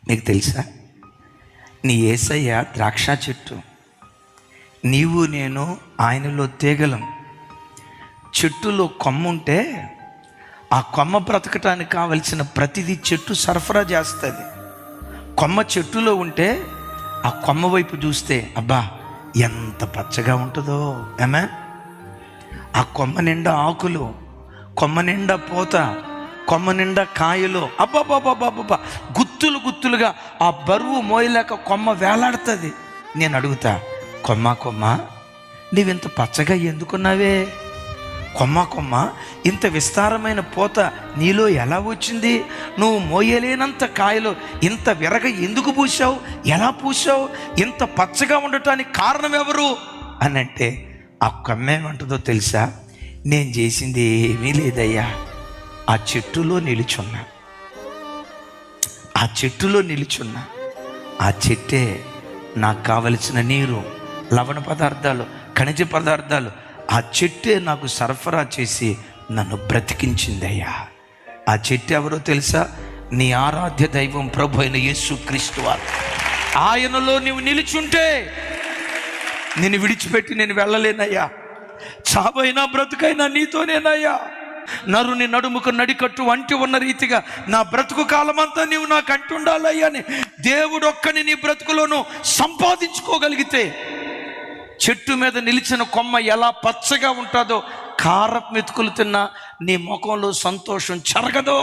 నీకు తెలుసా, నీ యేసయ్య ద్రాక్ష చెట్టు, నీవు నేను ఆయనలో తీగలం. చెట్టులో కొమ్మ ఉంటే ఆ కొమ్మ బ్రతకటానికి కావలసిన ప్రతిదీ చెట్టు సరఫరా చేస్తుంది. కొమ్మ చెట్టులో ఉంటే ఆ కొమ్మ వైపు చూస్తే అబ్బా ఎంత పచ్చగా ఉంటుందో. ఏమే, ఆ కొమ్మ నిండా ఆకులు, కొమ్మ నిండా పూత, కొమ్మ నిండా కాయలు, అబ్బాబాబాబాబా గుత్తులు గుత్తులుగా ఆ బరువు మోయలేక కొమ్మ వేలాడుతుంది. నేను అడుగుతా, కొమ్మ నీవింత పచ్చగా ఎందుకున్నావే? కొమ్మ ఇంత విస్తారమైన పూత నీలో ఎలా వచ్చింది? నువ్వు మోయలేనంత కాయలు ఇంత విరగ ఎందుకు పూసావు? ఎలా పూసావు? ఇంత పచ్చగా ఉండటానికి కారణం ఎవరు అని అంటే ఆ కొమ్మ ఏమంటుందో తెలుసా? నేను చేసింది ఏమీ లేదయ్యా, ఆ చెట్టులో నిలుచున్నా, ఆ చెట్టులో నిలుచున్నా. ఆ చెట్టే నాకు కావలసిన నీరు, లవణ పదార్థాలు, ఖనిజ పదార్థాలు ఆ చెట్టే నాకు సరఫరా చేసి నన్ను బ్రతికించిందయ్యా. ఆ చెట్టు ఎవరో తెలుసా? నీ ఆరాధ్య దైవం ప్రభు అయిన యేసుక్రీస్తు వారు. ఆయనలో నీవు నిలుచుంటే నేను విడిచిపెట్టి నేను వెళ్ళలేనయ్యా. చావైనా బ్రతుకైనా నీతోనేనయ్యా. నరుని నడుముకు నడికట్టు అంటి ఉన్న రీతిగా నా బ్రతుకు కాలమంతా నీవు నాకు అంటుండాలయ్యా అని దేవుడు ఒక్కని నీ బ్రతుకులోనూ సంపాదించుకోగలిగితే, చెట్టు మీద నిలిచిన కొమ్మ ఎలా పచ్చగా ఉంటుందో, కారపు మెతుకులు తిన్నా నీ ముఖంలో సంతోషం చెరగదో.